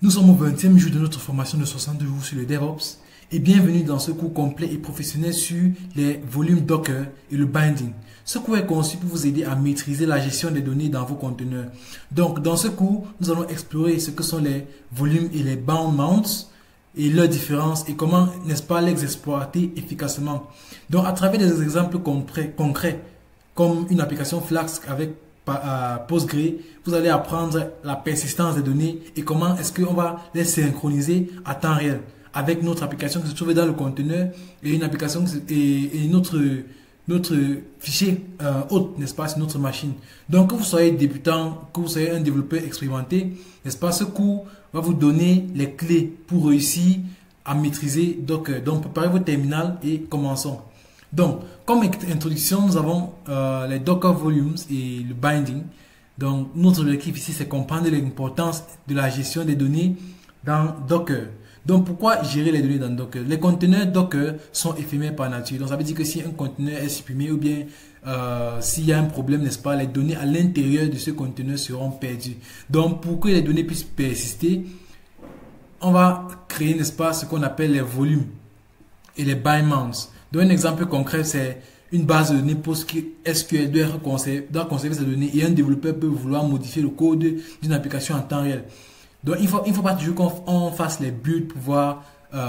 Nous sommes au 20e jour de notre formation de 62 jours sur le DevOps et bienvenue dans ce cours complet et professionnel sur les volumes Docker et le binding. Ce cours est conçu pour vous aider à maîtriser la gestion des données dans vos conteneurs. Donc, dans ce cours, nous allons explorer ce que sont les volumes et les bound mounts et leurs différences et comment, n'est-ce pas, les exploiter efficacement. Donc, à travers des exemples concrets comme une application Flask avec Postgre, vous allez apprendre la persistance des données et comment est-ce qu'on va les synchroniser à temps réel avec notre application qui se trouve dans le conteneur et une application et notre fichier hôte, n'est-ce pas, sur notre machine. Donc, que vous soyez débutant, que vous soyez un développeur expérimenté, n'est-ce pas, ce cours va vous donner les clés pour réussir à maîtriser Docker. Donc, préparez vos terminals et commençons. Donc, comme introduction, nous avons les Docker Volumes et le Binding. Donc, notre objectif ici, c'est comprendre l'importance de la gestion des données dans Docker. Donc, pourquoi gérer les données dans Docker? Les conteneurs Docker sont éphémères par nature. Donc, ça veut dire que si un conteneur est supprimé ou bien s'il y a un problème, n'est-ce pas, les données à l'intérieur de ce conteneur seront perdues. Donc, pour que les données puissent persister, on va créer, n'est-ce pas, ce qu'on appelle les volumes et les bind mounts. Donc, un exemple concret, c'est une base de données PostgreSQL doit conserver ces données et un développeur peut vouloir modifier le code d'une application en temps réel. Donc, il faut pas toujours qu'on fasse les builds pour pouvoir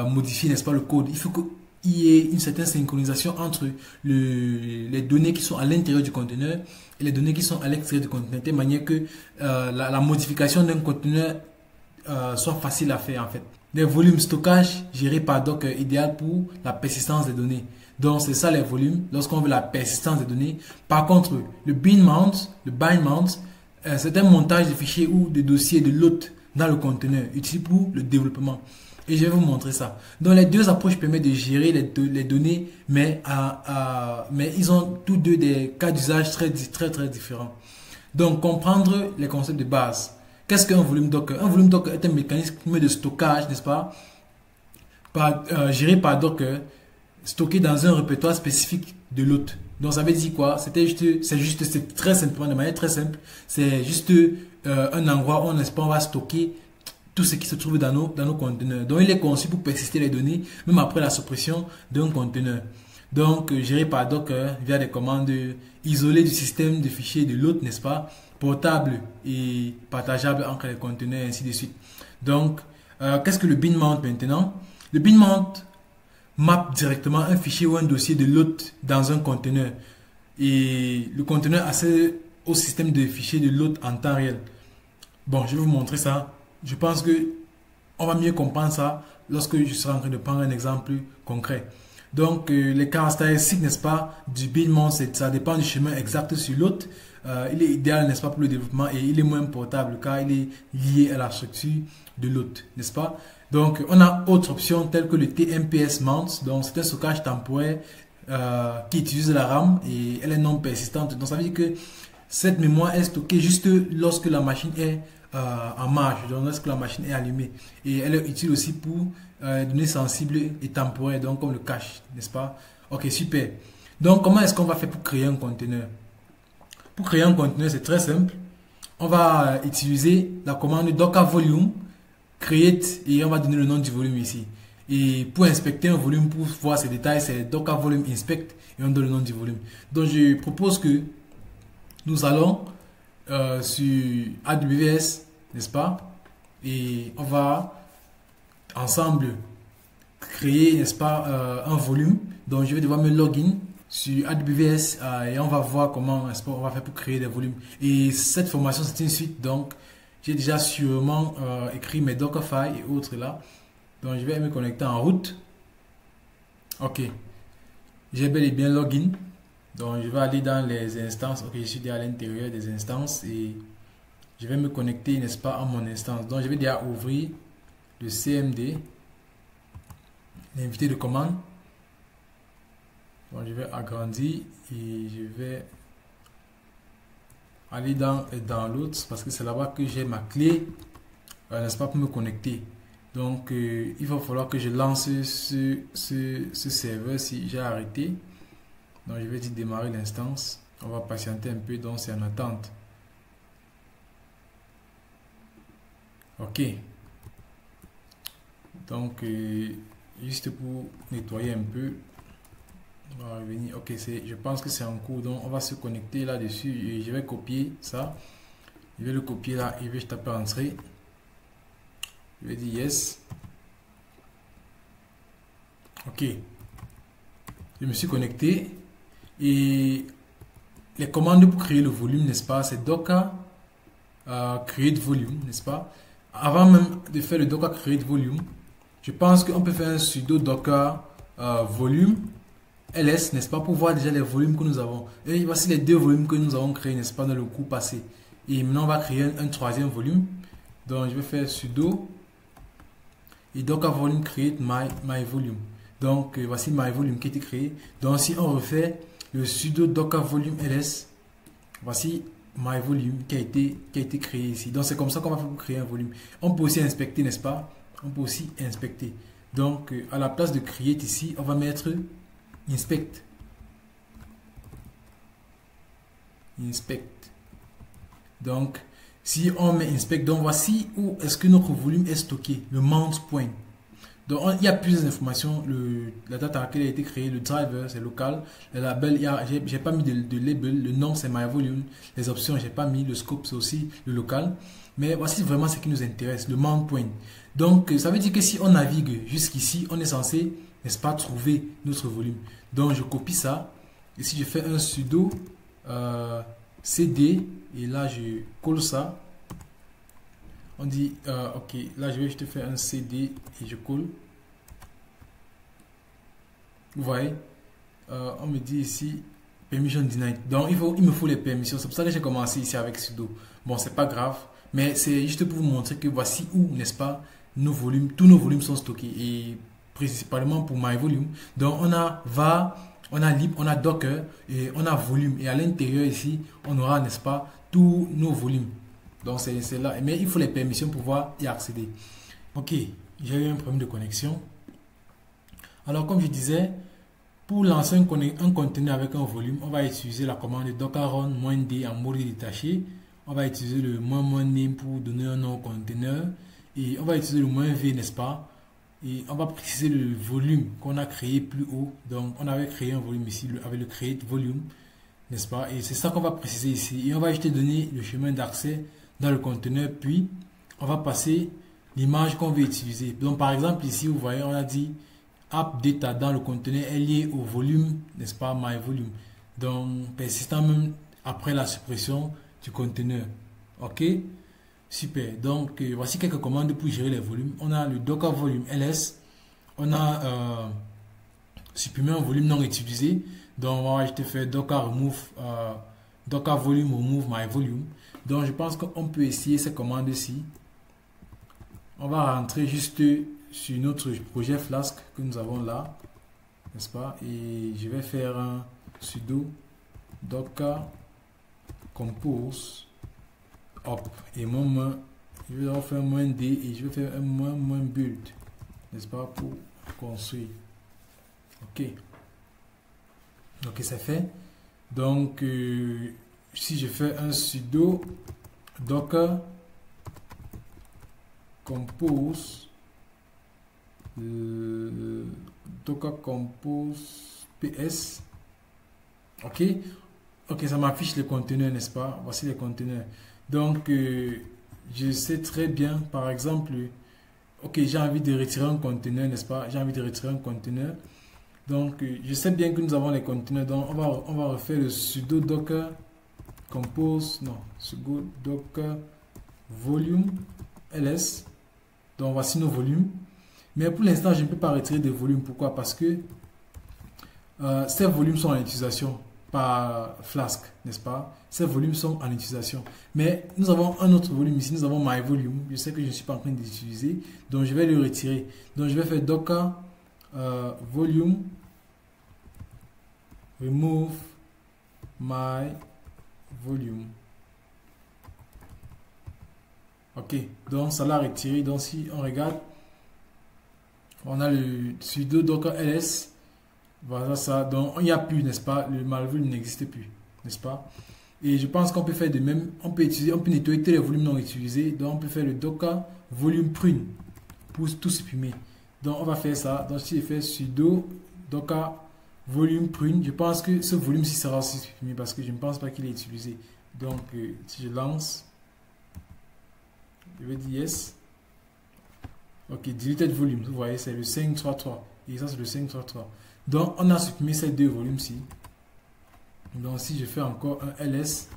modifier, n'est-ce pas, le code. Il faut qu'il y ait une certaine synchronisation entre les données qui sont à l'intérieur du conteneur et les données qui sont à l'extérieur du conteneur, de manière que la modification d'un conteneur soit facile à faire en fait. Les volumes stockage gérés par Docker idéal pour la persistance des données. Donc c'est ça les volumes lorsqu'on veut la persistance des données. Par contre, le bind mount, c'est un montage de fichiers ou de dossiers de l'hôte dans le conteneur utilisé pour le développement. Et je vais vous montrer ça. Donc les deux approches permettent de gérer les données, mais ils ont tous deux des cas d'usage très différents. Donc comprendre les concepts de base. Qu'est-ce qu'un volume Docker? Un volume Docker est un mécanisme de stockage, n'est-ce pas, géré par Docker, stocké dans un répertoire spécifique de l'hôte. Donc ça veut dire quoi? C'est très simplement, de manière très simple, c'est juste un endroit où, n'est-ce pas, on va stocker tout ce qui se trouve dans nos conteneurs. Donc il est conçu pour persister les données, même après la suppression d'un conteneur. Donc géré par Docker via des commandes isolées du système de fichiers de l'hôte, n'est-ce pas, portable et partageable entre les conteneurs et ainsi de suite. Donc, qu'est-ce que le bind mount maintenant? Le bind mount map directement un fichier ou un dossier de l'hôte dans un conteneur et le conteneur accède au système de fichiers de l'hôte en temps réel. Bon, je vais vous montrer ça. Je pense que on va mieux comprendre ça lorsque je serai en train de prendre un exemple concret. Donc, les caractéristiques, n'est-ce pas, du bind mount, ça dépend du chemin exact sur l'hôte. Il est idéal, n'est-ce pas, pour le développement et il est moins portable car il est lié à la structure de l'hôte, n'est-ce pas? Donc, on a autre option telle que le TMPS mount. Donc, c'est un stockage temporaire qui utilise la RAM et elle est non persistante. Donc, ça veut dire que cette mémoire est stockée juste lorsque la machine est en marche, donc lorsque la machine est allumée. Et elle est utile aussi pour données sensibles et temporaires, donc comme le cache, n'est-ce pas? Ok, super. Donc, comment est-ce qu'on va faire pour créer un conteneur? Pour créer un conteneur, c'est très simple. On va utiliser la commande docker volume create et on va donner le nom du volume ici. Et pour inspecter un volume, pour voir ses détails, c'est docker volume inspect et on donne le nom du volume. Donc je propose que nous allons sur AWS, n'est-ce pas? Et on va ensemble créer, n'est-ce pas, un volume. Donc je vais devoir me login sur AWS et on va voir comment on va faire pour créer des volumes. Et cette formation, c'est une suite, donc j'ai déjà sûrement écrit mes Dockerfile et autres là. Donc je vais me connecter en route. Ok, j'ai bel et bien login. Donc je vais aller dans les instances. Ok, je suis déjà à l'intérieur des instances et je vais me connecter, n'est-ce pas, à mon instance. Donc je vais déjà ouvrir le CMD, l'invité de commande. Bon, je vais agrandir et je vais aller dans l'autre parce que c'est là-bas que j'ai ma clé, n'est-ce pas, pour me connecter. Donc, il va falloir que je lance ce serveur si j'ai arrêté. Donc, je vais dire démarrer l'instance. On va patienter un peu, donc c'est en attente. Ok. Donc, juste pour nettoyer un peu, on va revenir. Ok, je pense que c'est en cours, donc on va se connecter là-dessus et je vais copier ça. Je vais le copier là et je vais taper entrée. Je vais dire yes. Ok, je me suis connecté et les commandes pour créer le volume, n'est-ce pas, c'est docker create volume, n'est-ce pas. Avant même de faire le docker create volume, je pense qu'on peut faire un sudo docker volume ls, n'est-ce pas, pour voir déjà les volumes que nous avons. Et voici les deux volumes que nous avons créés, n'est-ce pas, dans le cours passé. Et maintenant on va créer un troisième volume. Donc je vais faire sudo et docker volume create my volume. Donc voici my volume qui a été créé. Donc si on refait le sudo docker volume ls, voici my volume qui a été créé ici. Donc c'est comme ça qu'on va faire pour créer un volume. On peut aussi inspecter, n'est-ce pas? On peut aussi inspecter. Donc à la place de create ici, on va mettre inspect. Inspect. Donc si on met inspect, donc voici où est-ce que notre volume est stocké, le mount point. Donc il y a plusieurs informations, la date à laquelle il a été créé, le driver c'est local, le label, j'ai pas mis de label, le nom c'est my volume, les options j'ai pas mis, le scope c'est aussi le local. Mais voici vraiment ce qui nous intéresse, le mount point. Donc ça veut dire que si on navigue jusqu'ici, on est censé, n'est-ce pas, trouver notre volume. Donc je copie ça, et si je fais un sudo cd, et là je colle ça, on dit ok, là je vais juste faire un cd et je colle. Vous voyez, on me dit ici permission denied, donc il me faut les permissions. C'est pour ça que j'ai commencé ici avec sudo. Bon, c'est pas grave, mais c'est juste pour vous montrer que voici où, n'est-ce pas, nos volumes, tous nos volumes sont stockés, et principalement pour my volume. Donc on a var, on a lib, on a docker et on a volume, et à l'intérieur ici on aura, n'est-ce pas, tous nos volumes. Donc c'est là, mais il faut les permissions pour pouvoir y accéder. Ok, j'ai eu un problème de connexion. Alors comme je disais, pour lancer un conteneur avec un volume, on va utiliser la commande docker run -d en mode détaché. On va utiliser le -name pour donner un nom au conteneur, et on va utiliser le -v, n'est-ce pas, et on va préciser le volume qu'on a créé plus haut. Donc on avait créé un volume ici avec le create volume, n'est-ce pas, et c'est ça qu'on va préciser ici, et on va juste donner le chemin d'accès dans le conteneur, puis on va passer l'image qu'on veut utiliser. Donc par exemple ici vous voyez, on a dit app data dans le conteneur est lié au volume, n'est-ce pas, my volume, donc persistant même après la suppression du conteneur. Ok, super. Donc voici quelques commandes pour gérer les volumes. On a le docker volume ls, on a supprimé un volume non utilisé, donc on va juste faire docker remove docker volume remove my volume. Donc je pense qu'on peut essayer ces commandes ici. On va rentrer juste sur notre projet Flask que nous avons là, n'est-ce pas, et je vais faire un sudo docker compose up, et je vais faire un -d et je vais faire un -build, n'est-ce pas, pour construire. Ok, c'est fait. Donc si je fais un sudo docker compose docker compose ps, ok, ça m'affiche les conteneurs, n'est-ce pas. Voici les conteneurs. Donc je sais très bien, par exemple, ok, j'ai envie de retirer un conteneur, n'est-ce pas, j'ai envie de retirer un conteneur. Donc je sais bien que nous avons les conteneurs, donc on va refaire le sudo docker compose, non, sudo docker volume ls. Donc voici nos volumes, mais pour l'instant je ne peux pas retirer des volumes. Pourquoi? Parce que ces volumes sont en utilisation par Flask, n'est-ce pas. Ces volumes sont en utilisation, mais nous avons un autre volume ici, nous avons my volume. Je sais que je ne suis pas en train d'utiliser, donc je vais le retirer. Donc je vais faire docker volume remove my volume. Ok, donc ça l'a retiré. Donc si on regarde, on a le sudo docker ls, voilà ça. Donc il n'y a plus, n'est-ce pas, le my volume n'existe plus, n'est-ce pas. Et je pense qu'on peut faire de même, on peut nettoyer tous les volumes non utilisés. Donc on peut faire le docker volume prune pour tout supprimer. Donc on va faire ça. Donc si je fais sudo docker volume prune, je pense que ce volume-ci sera aussi supprimé parce que je ne pense pas qu'il est utilisé. Donc si je lance, je vais dire yes. Ok, deleted volume, vous voyez, c'est le 533. Et ça, c'est le 533. Donc, on a supprimé ces deux volumes-ci. Donc, si je fais encore un ls,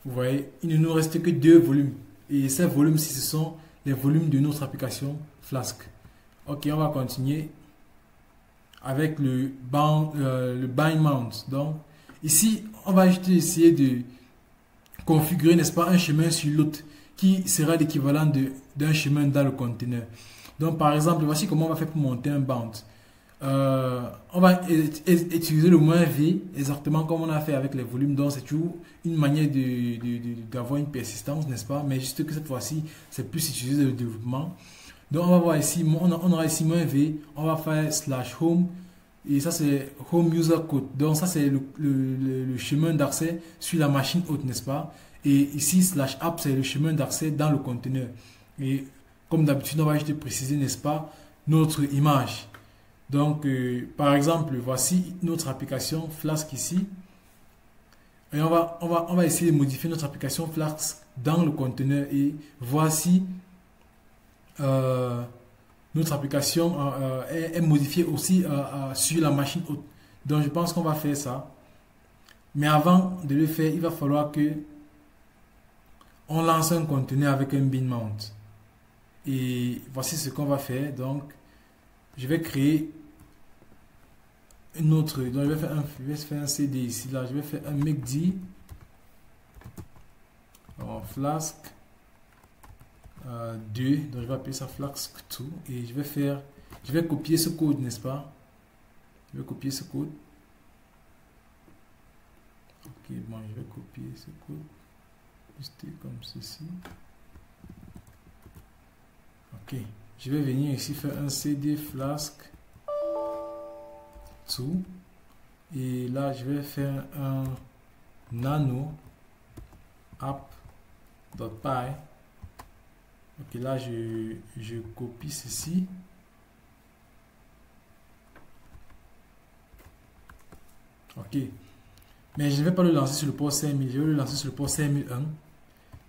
vous voyez, il ne nous reste que deux volumes. Et ces volumes-ci, ce sont les volumes de notre application Flask. Ok, on va continuer avec le bind mount. Donc, ici, on va juste essayer de configurer, n'est-ce pas, un chemin sur l'autre qui sera l'équivalent d'un chemin dans le conteneur. Donc, par exemple, voici comment on va faire pour monter un bound. On va utiliser le "-v", exactement comme on a fait avec les volumes. Donc, c'est toujours une manière d'avoir une persistance, n'est-ce pas? Mais juste que cette fois-ci, c'est plus utilisé dans le développement. Donc, on va voir ici, on aura ici "-v", on va faire /home, et ça, c'est home user code. Donc, ça, c'est le chemin d'accès sur la machine hôte, n'est-ce pas? Et ici, /app, c'est le chemin d'accès dans le conteneur. Et comme d'habitude, on va juste préciser, n'est-ce pas, notre image. Donc, par exemple, voici notre application Flask ici. Et on va essayer de modifier notre application Flask dans le conteneur. Et voici notre application est modifiée aussi sur la machine hôte. Donc, je pense qu'on va faire ça. Mais avant de le faire, il va falloir que on lance un conteneur avec un bin mount. Et voici ce qu'on va faire. Donc, je vais créer une autre. Donc, je vais faire un CD ici. Là, je vais faire un make_d Flask 2. Donc, je vais appeler ça Flask 2. Et je vais copier ce code, n'est-ce pas? Je vais copier ce code. Ok, bon, je vais copier ce code. Juste comme ceci. Ok, je vais venir ici faire un CD Flask 2 et là je vais faire un nano app.py. Ok, là je copie ceci. Ok, mais je ne vais pas le lancer sur le port 5000, je vais le lancer sur le port 5001,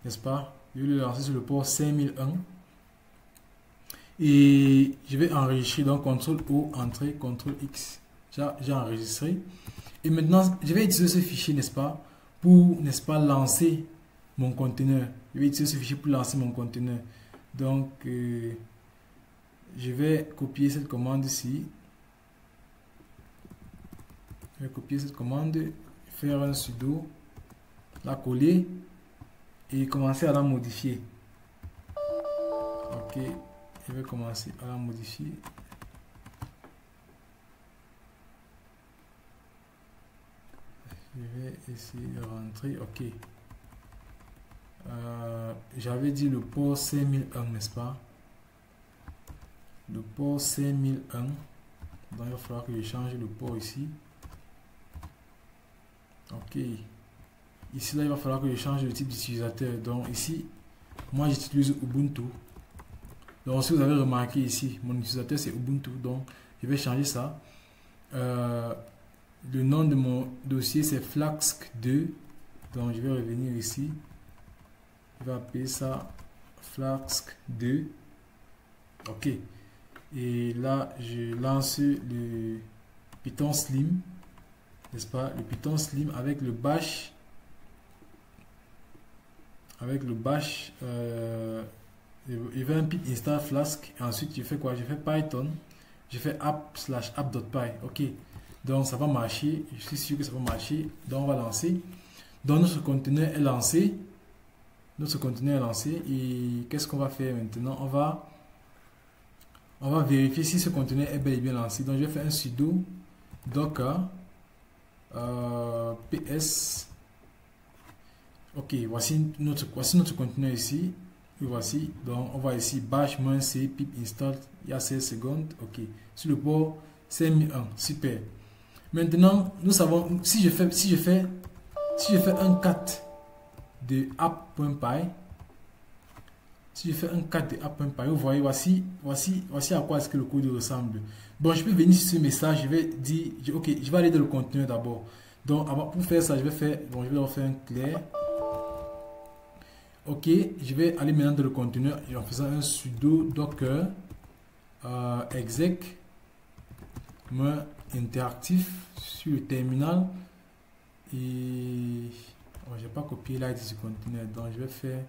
n'est-ce pas? Je vais le lancer sur le port 5001. Et je vais enregistrer, donc CTRL-O, entrée, CTRL-X. J'ai enregistré. Et maintenant, je vais utiliser ce fichier, n'est-ce pas, pour, n'est-ce pas, lancer mon conteneur. Je vais utiliser ce fichier pour lancer mon conteneur. Donc, je vais copier cette commande ici. Je vais copier cette commande, faire un sudo, la coller et commencer à la modifier. Ok. Je vais commencer à la modifier. Je vais essayer de rentrer. Ok. J'avais dit le port 5001, n'est-ce pas? Le port 5001. Donc, il va falloir que je change le port ici. Ok. Ici, là, il va falloir que je change le type d'utilisateur. Donc, ici, moi, j'utilise Ubuntu. Donc, si vous avez remarqué ici, mon utilisateur c'est Ubuntu, donc je vais changer ça. Le nom de mon dossier c'est Flask 2. Donc, je vais revenir ici. Je vais appeler ça Flask 2. Ok. Et là, je lance le Python Slim, n'est-ce pas? Le Python Slim avec le bash. Avec le bash. Il va un pip install Flask et ensuite je fais quoi? Je fais Python, je fais app/app.py. Ok, donc ça va marcher, je suis sûr que ça va marcher. Donc on va lancer. Donc notre conteneur est lancé. Notre conteneur est lancé et qu'est-ce qu'on va faire maintenant? On va vérifier si ce conteneur est bel et bien lancé. Donc je vais faire un sudo docker ps. Ok, voici notre conteneur ici. Et voici, donc on va ici bash-c pip install il y a 16 secondes. Ok, sur le port 5001. Super. Maintenant, nous savons si je fais un cat de app.py, Si je fais un 4 de app.py, vous voyez, voici à quoi est-ce que le code ressemble. Bon, je peux venir sur ce message, je vais dire, ok, je vais aller dans le conteneur d'abord. Donc, pour faire ça, je vais refaire un clair. Ok, je vais aller maintenant dans le conteneur en faisant un sudo docker exec interactif sur le terminal. Et je n'ai pas copié l'ID du conteneur, donc je vais faire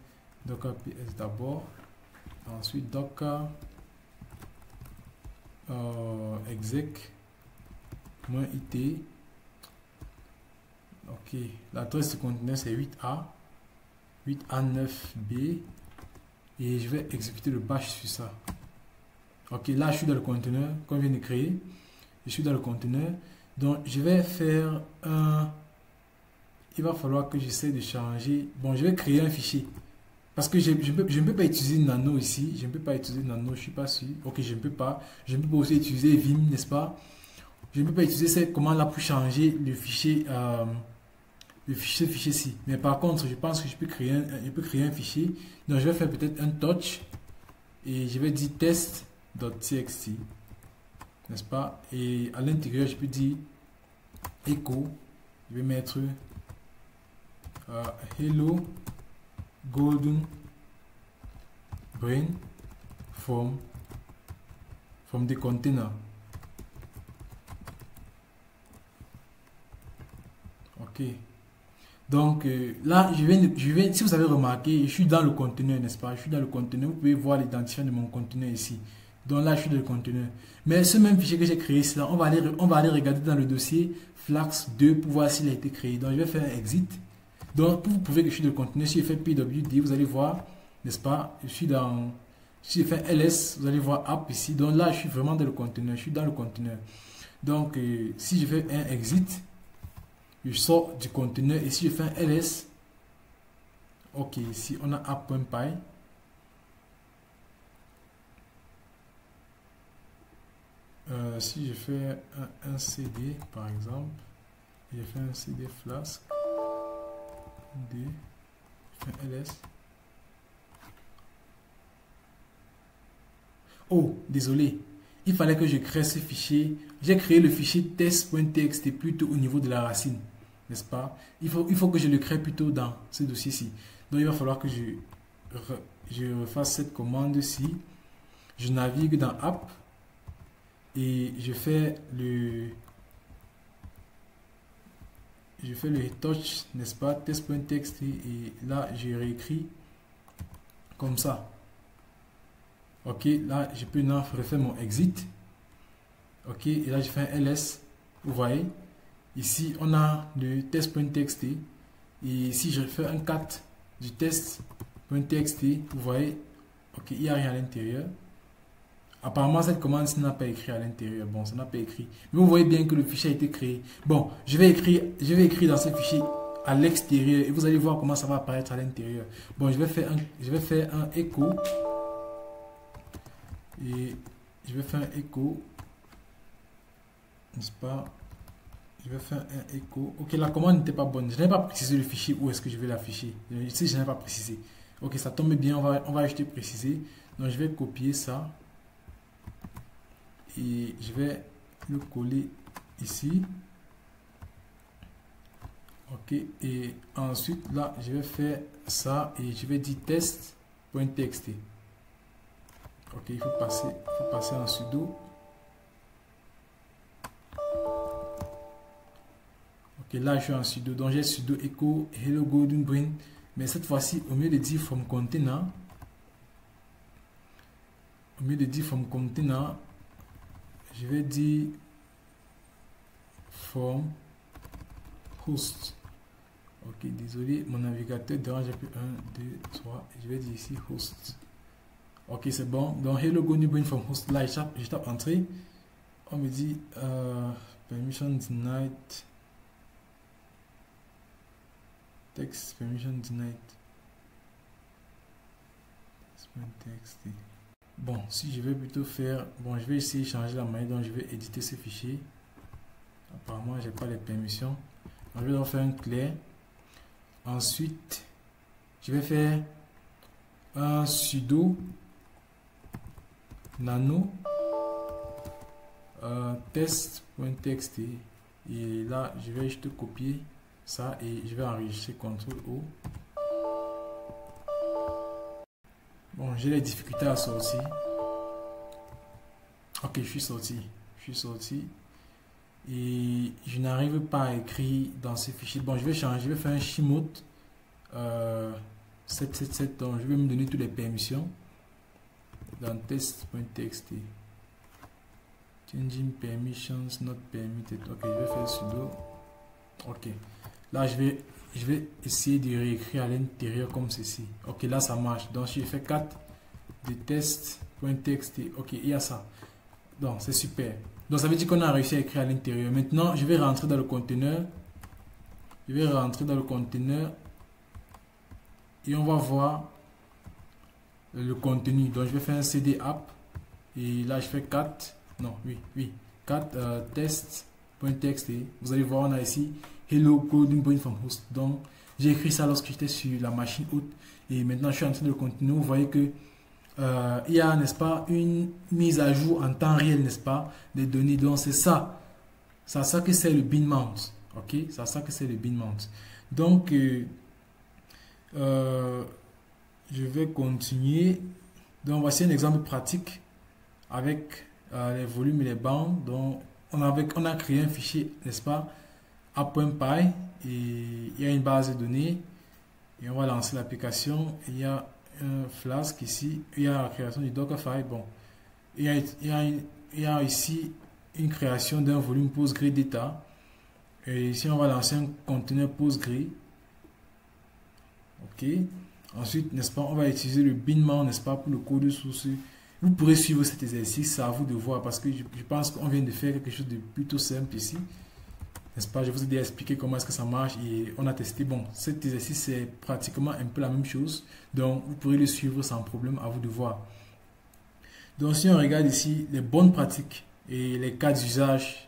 docker ps d'abord, ensuite docker exec -it. Ok, l'adresse du conteneur c'est 8a9b et je vais exécuter le bash sur ça. Ok, là je suis dans le conteneur qu'on vient de créer. Je suis dans le conteneur, donc je vais faire un... Il va falloir que j'essaie de changer. Bon, je vais créer un fichier parce que je ne peux pas utiliser Nano ici. Je ne peux pas utiliser Nano, je suis pas sûr. Ok, je ne peux pas. Je ne peux pas aussi utiliser Vim, n'est-ce pas? Je ne peux pas utiliser cette commande là pour changer le fichier. Fichier-ci. Mais par contre, je pense que je peux créer un fichier. Donc, je vais faire peut-être un touch et je vais dire test.txt, n'est-ce pas? Et à l'intérieur, je peux dire echo. Je vais mettre hello golden brain from the container. Ok. Donc là, je vais, si vous avez remarqué, je suis dans le conteneur, n'est-ce pas? Je suis dans le conteneur. Vous pouvez voir l'identifiant de mon conteneur ici. Donc là, je suis dans le conteneur. Mais ce même fichier que j'ai créé, là, on va aller regarder dans le dossier Flask2 pour voir s'il a été créé. Donc je vais faire un exit. Donc pour vous prouver que je suis dans le conteneur, si je fais pwd, vous allez voir, n'est-ce pas? Si je fais ls, vous allez voir app ici. Donc là, je suis vraiment dans le conteneur. Je suis dans le conteneur. Donc si je fais un exit, je sors du conteneur et si je fais un ls, ok, ici on a app.py. Si je fais un cd par exemple, et je fais un cd flask d, je fais un ls. Oh, désolé, il fallait que je crée ce fichier. J'ai créé le fichier test.txt plutôt au niveau de la racine, n'est-ce pas? Il faut que je le crée plutôt dans ce dossier-ci. Donc il va falloir que je refasse cette commande-ci. Je navigue dans app et je fais le touch, n'est-ce pas? Test.txt et là je réécris comme ça. Ok, là je peux maintenant refaire mon exit. Ok, et là je fais un ls. Vous voyez, ici on a le test.txt et si je fais un cat du test.txt, vous voyez, ok, il n'y a rien à l'intérieur. Apparemment cette commande n'a pas écrit à l'intérieur. Bon, ça n'a pas écrit, mais vous voyez bien que le fichier a été créé. Bon, je vais écrire dans ce fichier à l'extérieur et vous allez voir comment ça va apparaître à l'intérieur. Bon, je vais faire un echo. Et je vais faire un echo, n'est-ce pas? Je vais faire un echo. Ok, la commande n'était pas bonne. Je n'ai pas précisé le fichier où est-ce que je vais l'afficher. Ici, je n'ai pas précisé. Ok, ça tombe bien. On va ajouter préciser. Donc, je vais copier ça. Et je vais le coller ici. Ok, et ensuite, là, je vais faire ça. Et je vais dire test.txt. Ok, il faut passer en sudo. Ok, là je suis en sudo. Donc j'ai sudo echo hello golden brain. Mais cette fois-ci, au lieu de dire from container, je vais dire from host. Ok, désolé, mon navigateur dérange un peu. 1, 2, 3. Je vais dire ici host. Ok, c'est bon. Donc, hello golden brain from host. Là, je tape entrée. On me dit permission denied. Text permission denied. Bon, si je vais plutôt faire. Bon, je vais essayer de changer la manière dont je vais éditer ce fichier. Apparemment, j'ai pas les permissions. Donc, je vais faire un clair. Ensuite, je vais faire un sudo nano test.txt et là je vais juste copier ça et je vais enregistrer CTRL O. Bon, j'ai les difficultés à sortir. Ok, je suis sorti et je n'arrive pas à écrire dans ce fichier. Bon, je vais changer, je vais faire un chmod 777, donc je vais me donner toutes les permissions dans test.txt. Changing permissions not permitted. Ok, je vais faire sudo. Ok, là je vais essayer de réécrire à l'intérieur comme ceci. Ok, là ça marche. Donc si je fais 4 de test.txt, ok, il y a ça. Donc c'est super. Donc ça veut dire qu'on a réussi à écrire à l'intérieur. Maintenant je vais rentrer dans le conteneur. Et on va voir le contenu. Donc je vais faire un cd app et là je fais 4 test.txt. Vous allez voir, on a ici hello coding from host. Donc j'ai écrit ça lorsque j'étais sur la machine hôte et maintenant je suis en train de le continuer. Vous voyez que il y a, n'est-ce pas, une mise à jour en temps réel, n'est-ce pas, des données. Donc c'est ça que c'est le bin mount. Ok, c'est ça que c'est le bin mount. Donc je vais continuer. Donc voici un exemple pratique avec les volumes et les bandes. Donc on a créé un fichier, n'est-ce pas, app.py, et il y a une base de données et on va lancer l'application. Il y a un Flask ici, il y a la création du Dockerfile. Bon, il y a ici une création d'un volume PostgreData et ici on va lancer un conteneur Postgre. Ok, ensuite, n'est-ce pas, on va utiliser le bin mount, n'est-ce pas, pour le code source. Vous pourrez suivre cet exercice, c'est à vous de voir parce que je pense qu'on vient de faire quelque chose de plutôt simple ici, n'est-ce pas. Je vous ai déjà expliqué comment est-ce que ça marche et on a testé. Bon, cet exercice c'est pratiquement un peu la même chose, donc vous pourrez le suivre sans problème, à vous de voir. Donc si on regarde ici les bonnes pratiques et les cas d'usage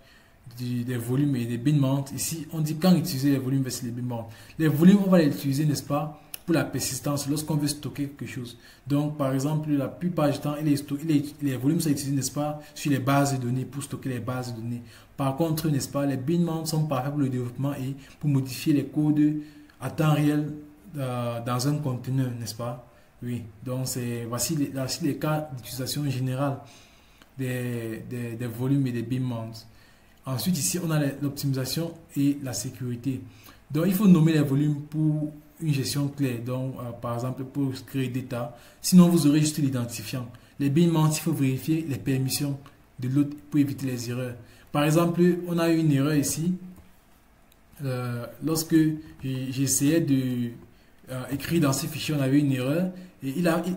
des volumes et des bin mount, ici on dit quand utiliser les volumes versus les bin mount. Les volumes on va les utiliser, n'est-ce pas, pour la persistance lorsqu'on veut stocker quelque chose. Donc par exemple la plupart du temps les volumes sont utilisés, n'est-ce pas, sur les bases de données pour stocker les bases de données. Par contre, n'est-ce pas, les bin mount sont parfaits pour le développement et pour modifier les codes à temps réel dans un conteneur, n'est-ce pas. Oui, donc voici les cas d'utilisation générale des volumes et des bin mount. Ensuite ici on a l'optimisation et la sécurité. Donc il faut nommer les volumes pour une gestion claire. Donc par exemple pour créer data, sinon vous aurez juste l'identifiant. Les bin mount, il faut vérifier les permissions de l'autre pour éviter les erreurs. Par exemple, on a eu une erreur ici lorsque j'essayais de écrire dans ce fichier, on avait une erreur. Et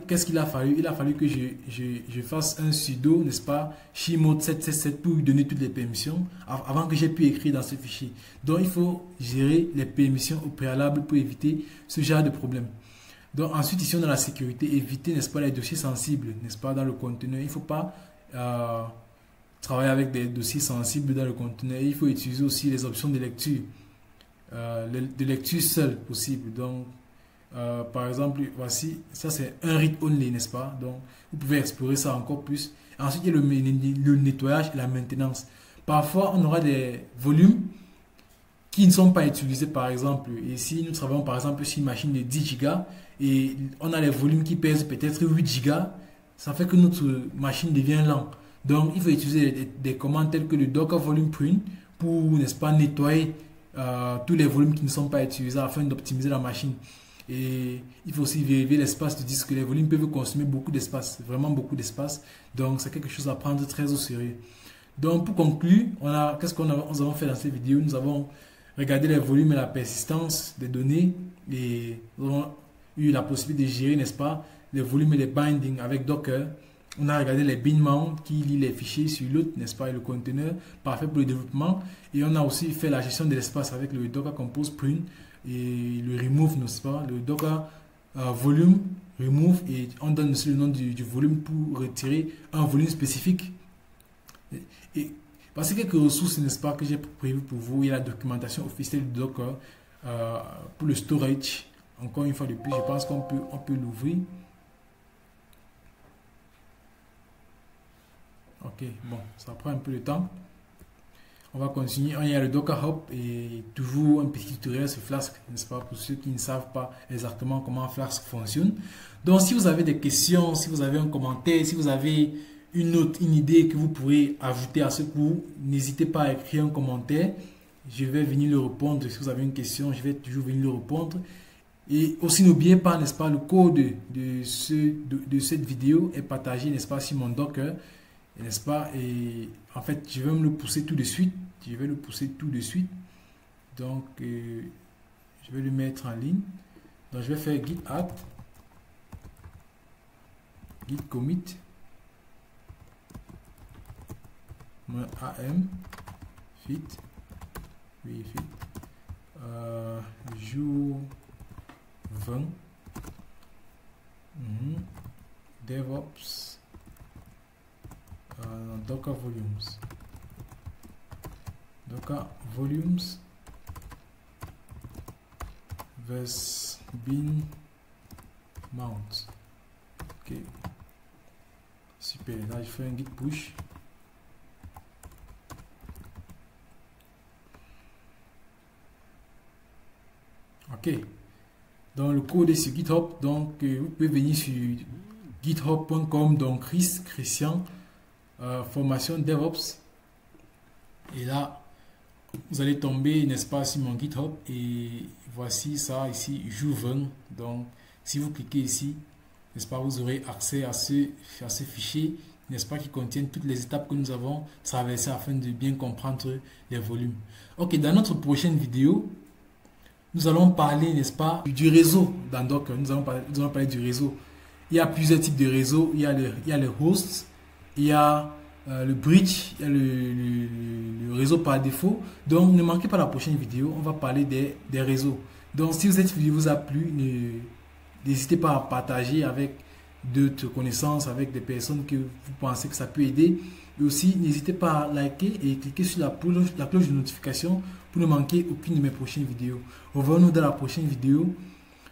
qu'est-ce qu'il a fallu? Il a fallu que je fasse un sudo, n'est-ce pas, chmod 777 pour lui donner toutes les permissions avant que j'ai pu écrire dans ce fichier. Donc il faut gérer les permissions au préalable pour éviter ce genre de problème. Donc ensuite ici on a la sécurité, éviter, n'est-ce pas, les dossiers sensibles, n'est-ce pas, dans le conteneur. Il ne faut pas travailler avec des dossiers sensibles dans le conteneur. Il faut utiliser aussi les options de lecture, de lecture seule possible. Donc par exemple, voici, ça c'est un read only, n'est-ce pas? Donc vous pouvez explorer ça encore plus. Ensuite il y a le nettoyage et la maintenance. Parfois on aura des volumes qui ne sont pas utilisés, par exemple ici nous travaillons par exemple sur une machine de 10 Go et on a les volumes qui pèsent peut-être 8 Go. Ça fait que notre machine devient lente. Donc il faut utiliser des commandes telles que le docker volume prune pour, n'est-ce pas, nettoyer tous les volumes qui ne sont pas utilisés afin d'optimiser la machine. Et il faut aussi vérifier l'espace de disque. Les volumes peuvent consommer beaucoup d'espace, vraiment beaucoup d'espace. Donc c'est quelque chose à prendre très au sérieux. Donc pour conclure, qu'est-ce que nous avons fait dans cette vidéo? Nous avons regardé les volumes et la persistance des données et nous avons eu la possibilité de gérer, n'est-ce pas, les volumes et les bindings avec Docker. On a regardé les bin mount qui lit les fichiers sur l'autre, n'est-ce pas, et le conteneur, parfait pour le développement. Et on a aussi fait la gestion de l'espace avec le Docker Compose Prune et le remove, n'est-ce pas, le Docker volume remove, et on donne aussi le nom du volume pour retirer un volume spécifique. Et voici quelques ressources, n'est-ce pas, que j'ai prévu pour vous. Il y a la documentation officielle de Docker pour le storage. Encore une fois de plus, je pense qu'on peut l'ouvrir. Ok, bon, ça prend un peu de temps. On va continuer. Il y a le Docker Hub et toujours un petit tutoriel sur Flask, n'est-ce pas, pour ceux qui ne savent pas exactement comment Flask fonctionne. Donc, si vous avez des questions, si vous avez un commentaire, si vous avez une idée que vous pourrez ajouter à ce cours, n'hésitez pas à écrire un commentaire. Je vais venir le répondre. Si vous avez une question, je vais toujours venir le répondre. Et aussi, n'oubliez pas, n'est-ce pas, le code de cette vidéo est partagé, n'est-ce pas, sur mon Docker, n'est-ce pas. Et en fait, je vais me le pousser tout de suite. Je vais le pousser tout de suite. Donc, je vais le mettre en ligne. Donc, je vais faire git add, git commit, am, fit, oui, fit, jour 20, DevOps, Docker Volumes. Docker Volumes versus bin mount. Ok. Super. Là, je fais un git push. Ok. Donc, le code est sur GitHub. Donc, vous pouvez venir sur github.com. Donc, Christian, formation DevOps. Et là, vous allez tomber, n'est-ce pas, sur mon GitHub. Et voici ça ici, jour 20. Donc, si vous cliquez ici, n'est-ce pas, vous aurez accès à ce fichier, n'est-ce pas, qui contient toutes les étapes que nous avons traversées afin de bien comprendre les volumes. Ok, dans notre prochaine vidéo, nous allons parler, n'est-ce pas, du réseau dans Docker. Nous allons parler du réseau. Il y a plusieurs types de réseaux. Il y a le host, il y a le bridge, il y a le réseau par défaut. Donc, ne manquez pas la prochaine vidéo. On va parler des réseaux. Donc, si cette vidéo vous a plu, n'hésitez pas à partager avec d'autres connaissances, avec des personnes que vous pensez que ça peut aider. Et aussi, n'hésitez pas à liker et cliquer sur la cloche de notification pour ne manquer aucune de mes prochaines vidéos. Revoyons-nous dans la prochaine vidéo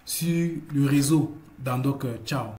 sur le réseau dans Docker. Ciao!